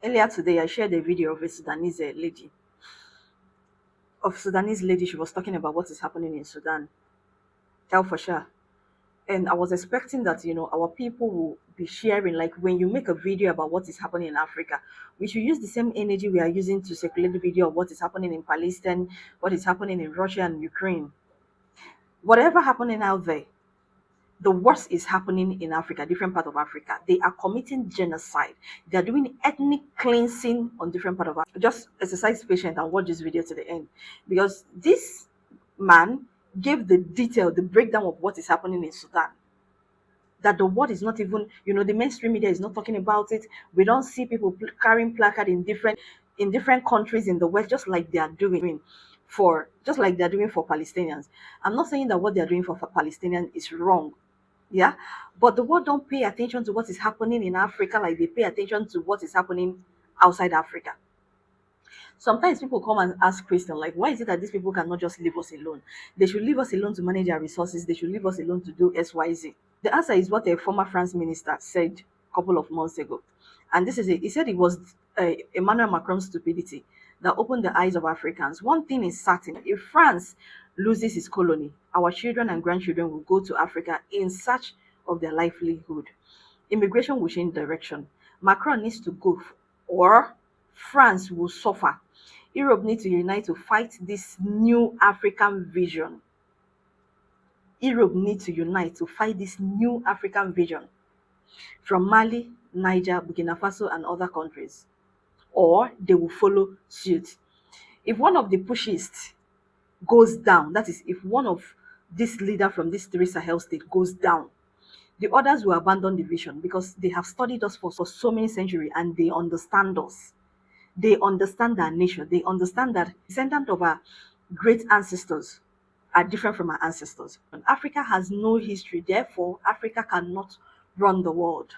Earlier today, I shared a video of a Sudanese lady. She was talking about what is happening in Sudan. Tell for sure. And I was expecting that, our people will be sharing. Like when you make a video about what is happening in Africa, we should use the same energy we are using to circulate the video of what is happening in Palestine, what is happening in Russia and Ukraine. Whatever happening out there, the worst is happening in Africa, different part of Africa. They are committing genocide. They are doing ethnic cleansing on different part of Africa. Just exercise patience and watch this video to the end, because this man gave the breakdown of what is happening in Sudan. That the world is not even, the mainstream media is not talking about it. We don't see people carrying placard in different countries in the West, just like they are doing for Palestinians. I'm not saying that what they are doing for Palestinians is wrong, yeah, but the world don't pay attention to what is happening in Africa like they pay attention to what is happening outside Africa. Sometimes people come and ask Christian, like, why is it that these people cannot just leave us alone? They should leave us alone to manage our resources. They should leave us alone to do XYZ. The answer is what a former France minister said a couple of months ago. And he said it was Emmanuel Macron's stupidity that opened the eyes of Africans. One thing is certain: if France loses its colony, our children and grandchildren will go to Africa in search of their livelihood. Immigration will change direction. Macron needs to go, or France will suffer. Europe needs to unite to fight this new African vision. Europe needs to unite to fight this new African vision from Mali, Niger, Burkina Faso, and other countries, or they will follow suit. If one of the pushists goes down, that is, if one of this leader from these three Sahel states goes down, the others will abandon the vision because they have studied us for so many centuries and they understand us. They understand our nation. They understand that descendants of our great ancestors are different from our ancestors. And Africa has no history, therefore, Africa cannot run the world.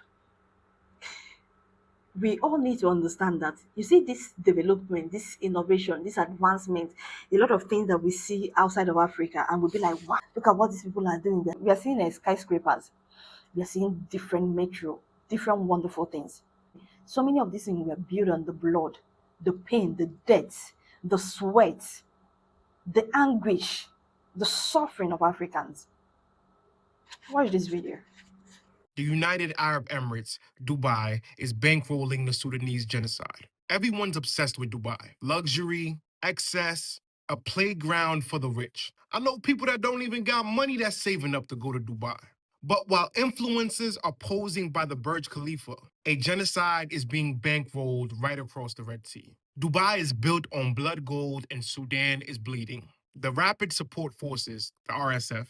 We all need to understand that. You see, this development, this innovation, this advancement, a lot of things that we see outside of Africa, and we'll be like, wow, look at what these people are doing. We are seeing skyscrapers, we are seeing different metro, different wonderful things. So many of these things were built on the blood, the pain, the death, the sweat, the anguish, the suffering of Africans. Watch this video. The United Arab Emirates, Dubai, is bankrolling the Sudanese genocide. Everyone's obsessed with Dubai. Luxury, excess, a playground for the rich. I know people that don't even got money that's saving up to go to Dubai. But while influencers are posing by the Burj Khalifa, a genocide is being bankrolled right across the Red Sea. Dubai is built on blood gold and Sudan is bleeding. The Rapid Support Forces, the RSF,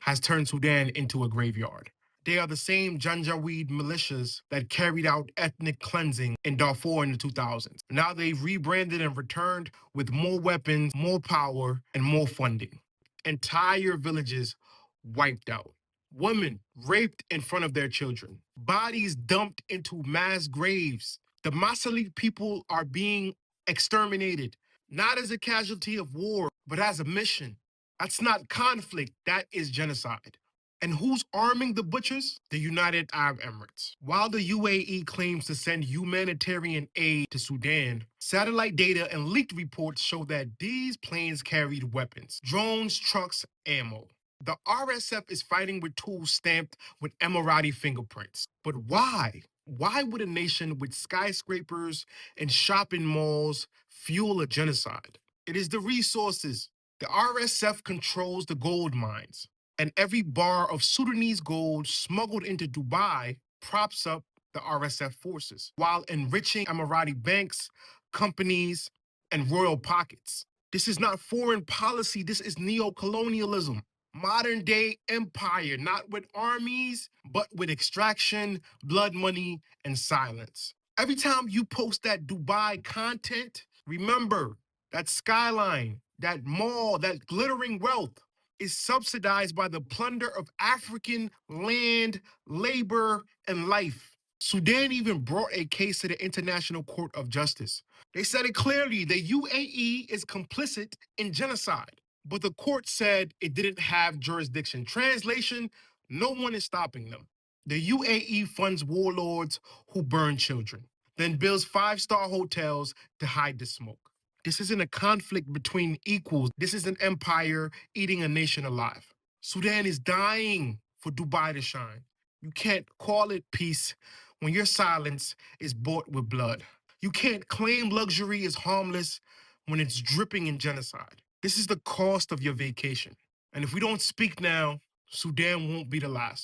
has turned Sudan into a graveyard. They are the same Janjaweed militias that carried out ethnic cleansing in Darfur in the 2000s. Now they've rebranded and returned with more weapons, more power, and more funding. Entire villages wiped out. Women raped in front of their children. Bodies dumped into mass graves. The Masalit people are being exterminated, not as a casualty of war, but as a mission. That's not conflict, that is genocide. And who's arming the butchers? The United Arab Emirates. While the UAE claims to send humanitarian aid to Sudan, satellite data and leaked reports show that these planes carried weapons, drones, trucks, ammo. The RSF is fighting with tools stamped with Emirati fingerprints. But why? Why would a nation with skyscrapers and shopping malls fuel a genocide? It is the resources. The RSF controls the gold mines, and every bar of Sudanese gold smuggled into Dubai props up the RSF forces while enriching Emirati banks, companies, and royal pockets. This is not foreign policy, this is neo-colonialism. Modern day empire, not with armies, but with extraction, blood money, and silence. Every time you post that Dubai content, remember that skyline, that mall, that glittering wealth is subsidized by the plunder of African land, labor, and life. Sudan even brought a case to the International Court of Justice. They said it clearly, the UAE is complicit in genocide. But the court said it didn't have jurisdiction. Translation, no one is stopping them. The UAE funds warlords who burn children. then builds five-star hotels to hide the smoke. This isn't a conflict between equals. This is an empire eating a nation alive. Sudan is dying for Dubai to shine. You can't call it peace when your silence is bought with blood. You can't claim luxury is harmless when it's dripping in genocide. This is the cost of your vacation. And if we don't speak now, Sudan won't be the last.